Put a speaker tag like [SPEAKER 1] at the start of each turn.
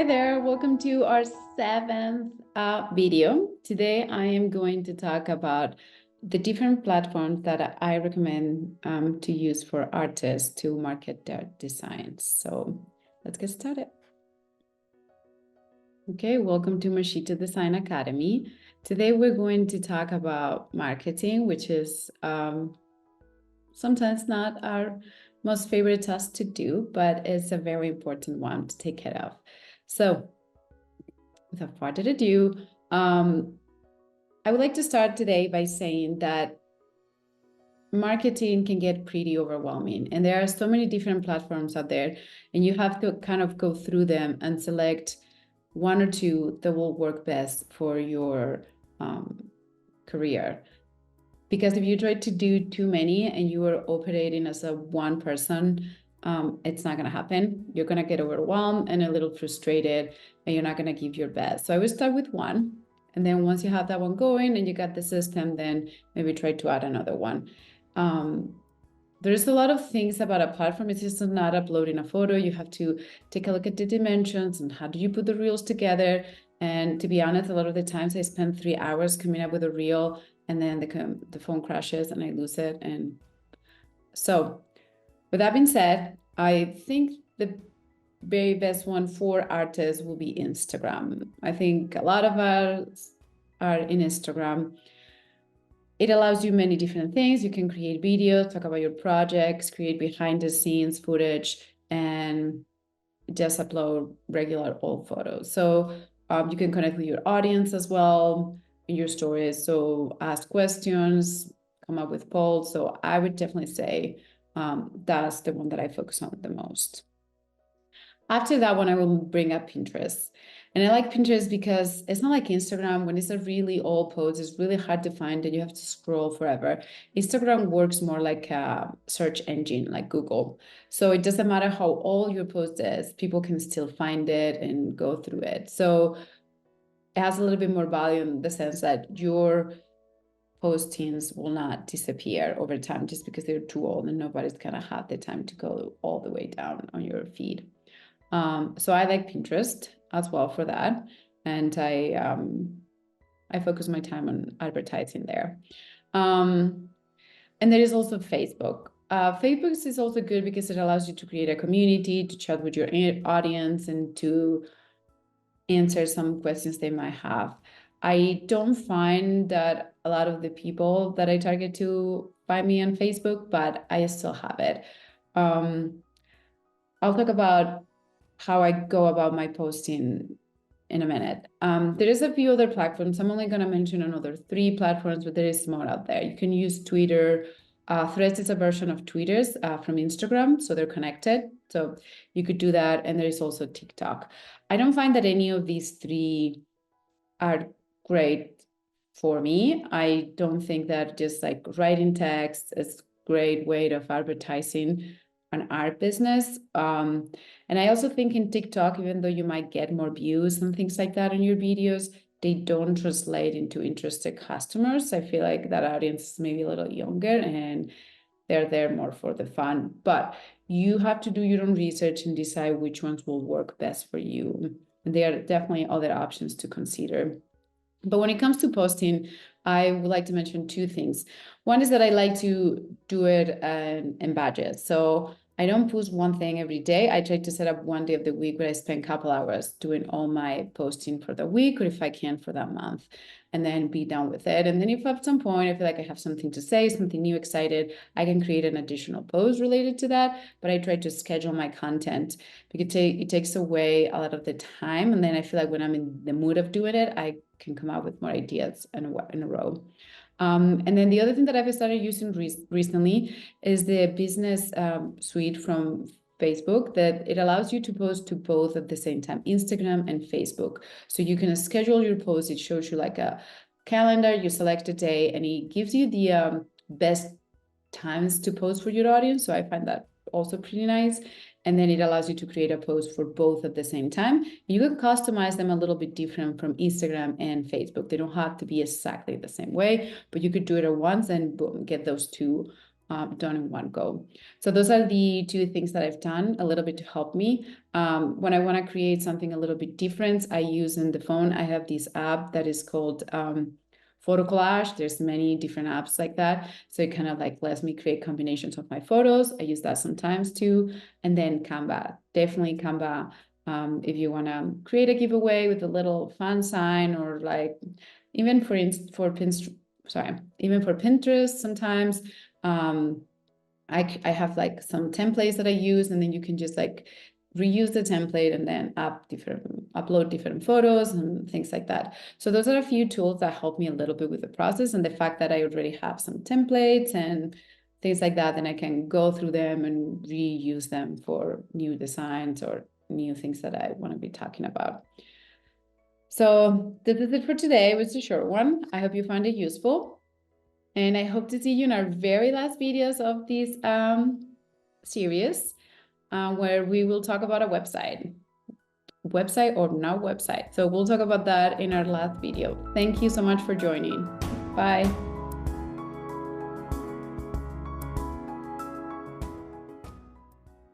[SPEAKER 1] Hi there, welcome to our seventh video. Today I am going to talk about the different platforms that I recommend to use for artists to market their designs. So let's get started. Okay, welcome to Moshito Design Academy. Today we're going to talk about marketing, which is sometimes not our most favorite task to do, but it's a very important one to take care of. So without further ado, I would like to start today by saying that marketing can get pretty overwhelming, and there are so many different platforms out there, and you have to kind of go through them and select one or two that will work best for your career. Because if you try to do too many and you are operating as a one person, it's not going to happen. You're going to get overwhelmed and a little frustrated, and you're not going to give your best. So I would start with one. And then once you have that one going and you got the system, then maybe try to add another one. There's a lot of things about a platform. It's just not uploading a photo. You have to take a look at the dimensions and how do you put the reels together. And to be honest, a lot of the times I spend 3 hours coming up with a reel, and then the phone crashes and I lose it. And so with that being said, I think the very best one for artists will be Instagram. I think a lot of us are in Instagram. It allows you many different things. You can create videos, talk about your projects, create behind the scenes footage, and just upload regular old photos. So you can connect with your audience as well in your stories. So ask questions, come up with polls. So I would definitely say that's the one that I focus on the most. After that one, I will bring up Pinterest. And I like Pinterest because it's not like Instagram. When it's a really old post, it's really hard to find and you have to scroll forever. Instagram works more like a search engine, like Google. So it doesn't matter how old your post is, people can still find it and go through it. So it has a little bit more value in the sense that your postings will not disappear over time just because they're too old and nobody's gonna have the time to go all the way down on your feed. So I like Pinterest as well for that. And I focus my time on advertising there. And there is also Facebook. Facebook is also good because it allows you to create a community, to chat with your audience, and to answer some questions they might have. I don't find that a lot of the people that I target to find me on Facebook, but I still have it. I'll talk about how I go about my posting in a minute. There is a few other platforms. I'm only going to mention another 3 platforms, but there is more out there. You can use Twitter. Threads is a version of Tweeters from Instagram, so they're connected. So you could do that. And there is also TikTok. I don't find that any of these 3 are great for me. I don't think that just like writing text is a great way of advertising an art business. And I also think in TikTok, even though you might get more views and things like that on your videos, they don't translate into interested customers. I feel like that audience is maybe a little younger and they're there more for the fun. But you have to do your own research and decide which ones will work best for you. And there are definitely other options to consider. But when it comes to posting, I would like to mention 2 things. One is that I like to do it in batches. So I don't post one thing every day. I try to set up one day of the week where I spend a couple hours doing all my posting for the week, or if I can for that month, and then be done with it. And then if at some point I feel like I have something to say, something new, excited, I can create an additional post related to that. But I try to schedule my content because it takes away a lot of the time. And then I feel like when I'm in the mood of doing it, I can come out with more ideas in a row. And then the other thing that I've started using recently is the business suite from Facebook, that it allows you to post to both at the same time, Instagram and Facebook. So you can schedule your post. It shows you like a calendar, you select a day, and it gives you the best times to post for your audience. So I find that also pretty nice. And then it allows you to create a post for both at the same time. You can customize them a little bit different from Instagram and Facebook. They don't have to be exactly the same way, but you could do it at once and boom, get those 2 done in one go. So those are the two things that I've done a little bit to help me. When I want to create something a little bit different, I use in the phone, I have this app that is called Photo Collage. There's many different apps like that. So it kind of like lets me create combinations of my photos. I use that sometimes too. And then Canva, definitely Canva. If you want to create a giveaway with a little fun sign, or like even for Pinterest sometimes. I have like some templates that I use, and then you can just like reuse the template and then upload different photos and things like that. So those are a few tools that help me a little bit with the process, and the fact that I already have some templates and things like that, then I can go through them and reuse them for new designs or new things that I want to be talking about. So this is it for today. It was a short one. I hope you found it useful. And I hope to see you in our very last videos of this series, where we will talk about a website or no website. So we'll talk about that in our last video. Thank you so much for joining. Bye.